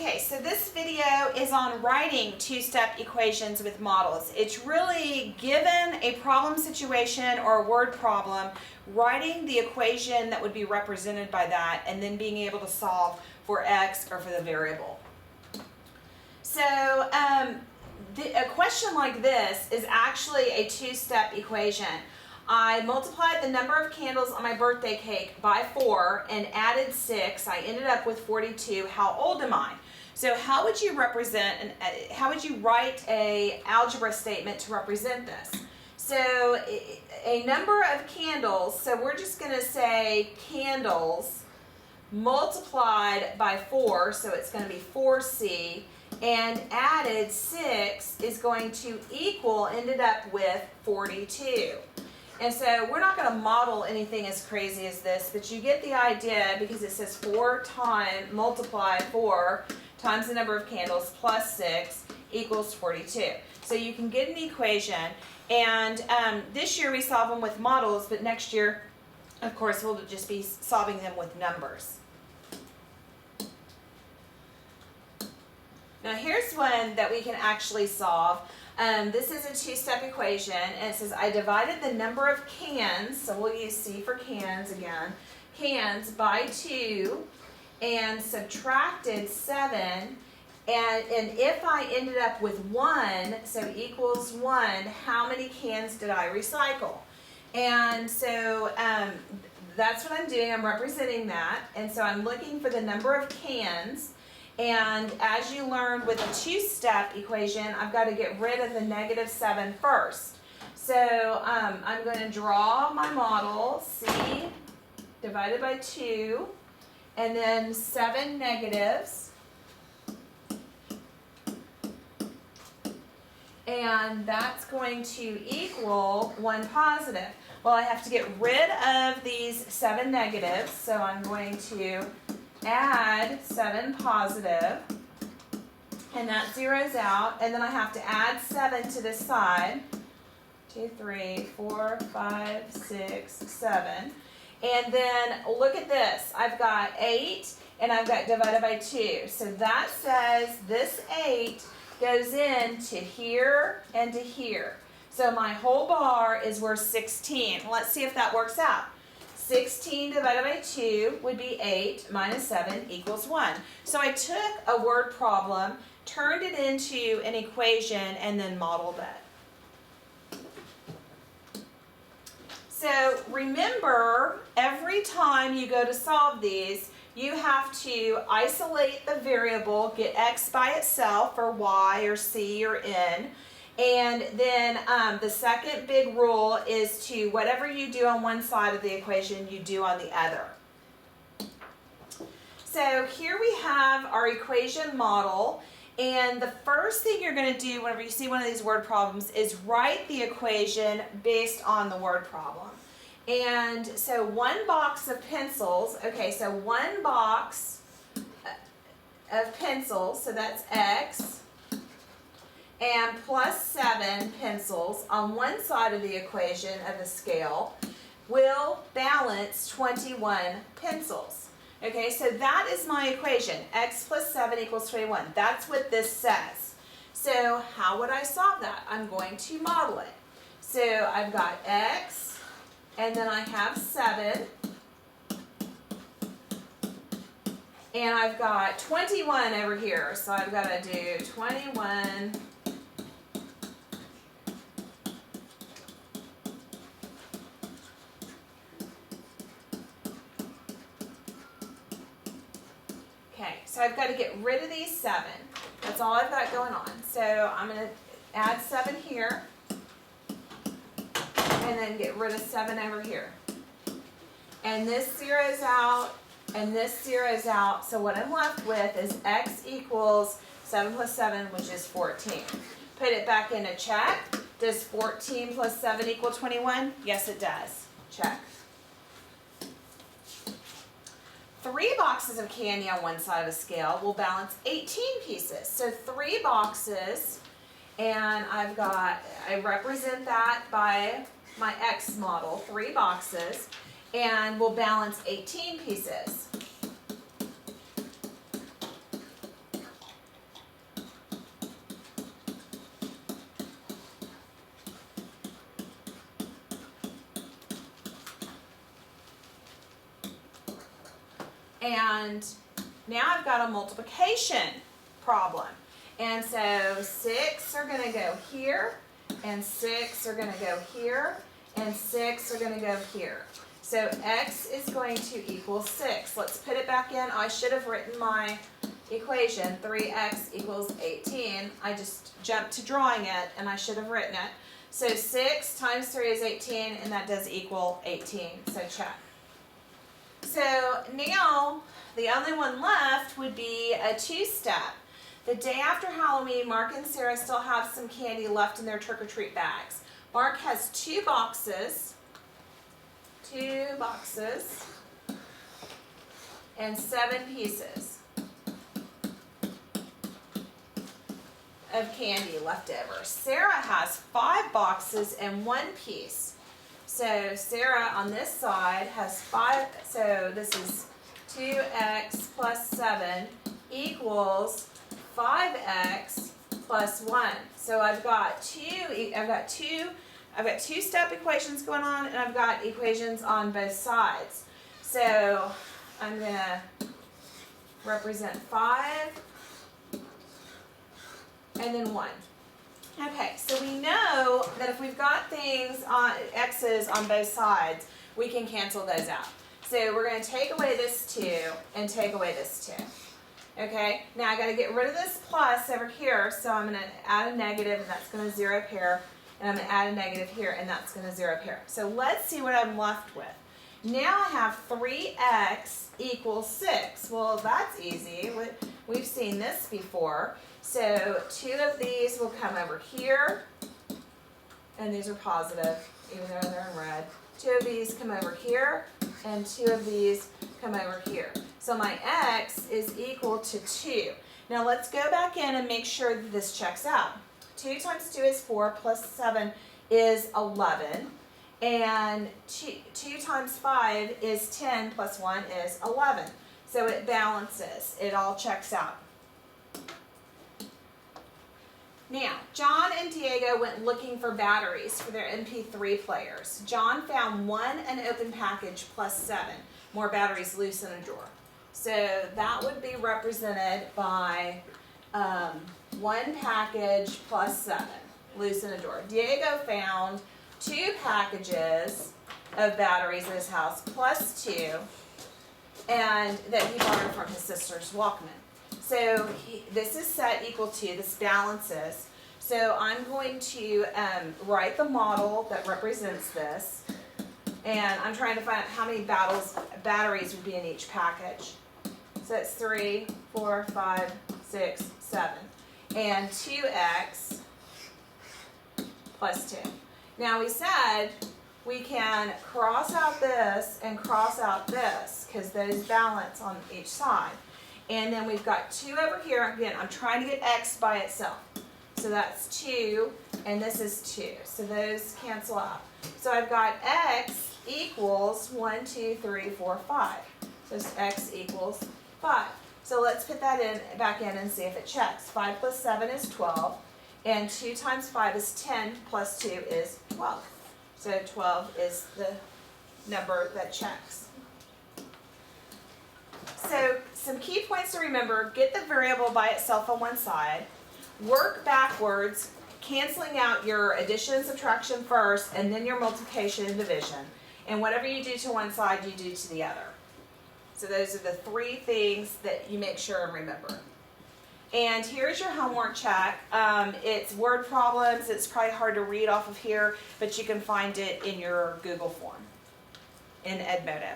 Okay, so this video is on writing two-step equations with models. It's really given a problem situation or a word problem, writing the equation that would be represented by that, and then being able to solve for x or for the variable. So a question like this is actually a two-step equation. I multiplied the number of candles on my birthday cake by 4 and added 6. I ended up with 42. How old am I? So how would you how would you write a algebra statement to represent this? So a number of candles, so we're just going to say candles multiplied by 4, so it's going to be 4c, and added 6 is going to ended up with 42. And so we're not going to model anything as crazy as this, but you get the idea because it says 4 times multiply 4 times the number of candles plus 6 equals 42. So you can get an equation, and this year we solve them with models, but next year, of course, we'll just be solving them with numbers. Now here's one that we can actually solve. This is a two-step equation, and it says I divided the number of cans, so we'll use C for cans again, cans by 2, and subtracted 7, and if I ended up with 1, so equals 1, how many cans did I recycle? And so that's what I'm doing, I'm representing that, and so I'm looking for the number of cans. And as you learned with a two-step equation, I've got to get rid of the -7 first. So I'm going to draw my model, C divided by 2, and then 7 negatives. And that's going to equal 1 positive. Well, I have to get rid of these 7 negatives, so I'm going to add 7 positive, and that zeroes out, and then I have to add 7 to this side. 2, 3, 4, 5, 6, 7. And then look at this. I've got 8 and I've got divided by 2. So that says this 8 goes into here and to here. So my whole bar is worth 16. Let's see if that works out. 16 divided by 2 would be 8 minus 7 equals 1. So I took a word problem, turned it into an equation, and then modeled it. So remember, every time you go to solve these, you have to isolate the variable, get x by itself, or y, or c, or n. And then the second big rule is to whatever you do on one side of the equation, you do on the other. So here we have our equation model, and the first thing you're going to do whenever you see one of these word problems is write the equation based on the word problem. And so 1 box of pencils, okay, so 1 box of pencils, so that's x, and plus 7 pencils on one side of the equation of the scale will balance 21 pencils. Okay, so that is my equation. X plus 7 equals 21. That's what this says. So how would I solve that? I'm going to model it. So I've got x, and then I have 7, and I've got 21 over here. So I've got to do 21 . Okay, so I've got to get rid of these 7. That's all I've got going on. So I'm going to add 7 here, and then get rid of 7 over here. And this zeroes out, and this zeroes out. So what I'm left with is x equals 7 plus 7, which is 14. Put it back in a check. Does 14 plus 7 equal 21? Yes, it does. Check. 3 boxes of candy on one side of the scale will balance 18 pieces. So 3 boxes, and I represent that by my X model, 3 boxes, and will balance 18 pieces. And now I've got a multiplication problem. And so 6 are going to go here, and 6 are going to go here, and 6 are going to go here. So x is going to equal 6. Let's put it back in. I should have written my equation, 3x equals 18. I just jumped to drawing it, and I should have written it. So 6 times 3 is 18, and that does equal 18. So check. So now the only one left would be a two-step. The day after Halloween, Mark and Sarah still have some candy left in their trick-or-treat bags. Mark has two boxes, and 7 pieces of candy left over. Sarah has 5 boxes and 1 piece. So Sarah on this side has 5, so this is 2x plus 7 equals 5x plus 1. So I've got two-step equations going on, and I've got equations on both sides. So I'm going to represent 5 and then 1. Okay, so we know that if we've got things on x's on both sides, we can cancel those out. So we're going to take away this 2 and take away this 2. Okay, now I got to get rid of this plus over here, so I'm going to add a negative, and that's going to zero up here, and I'm going to add a negative here, and that's going to zero up here. So let's see what I'm left with. Now I have 3x equals 6. Well, that's easy. We've seen this before. So 2 of these will come over here, and these are positive, even though they're in red. 2 of these come over here, and 2 of these come over here. So my x is equal to 2. Now let's go back in and make sure that this checks out. 2 times 2 is 4, plus 7 is 11. And 2 times 5 is 10, plus 1 is 11. So it balances. It all checks out. Now, John and Diego went looking for batteries for their MP3 players. John found 1 unopened package plus 7. More batteries loose in a drawer. So that would be represented by 1 package plus 7 loose in a drawer. Diego found 2 packages of batteries in his house plus 2, and that he borrowed from his sister's Walkman. So this is set equal to, this balances. So I'm going to write the model that represents this, and I'm trying to find out how many batteries would be in each package. So it's 3, 4, 5, 6, 7, and 2x plus 2. Now we said we can cross out this and cross out this because those balance on each side. And then we've got 2 over here. Again, I'm trying to get x by itself. So that's 2, and this is 2. So those cancel out. So I've got x equals 1, 2, 3, 4, 5. So it's x equals 5. So let's put that back in and see if it checks. 5 plus 7 is 12. And 2 times 5 is 10, plus 2 is 12. So 12 is the number that checks. So some key points to remember: get the variable by itself on one side, work backwards, canceling out your addition and subtraction first, and then your multiplication and division. And whatever you do to one side, you do to the other. So those are the 3 things that you make sure and remember. And here's your homework check. It's word problems. It's probably hard to read off of here, but you can find it in your Google form in Edmodo.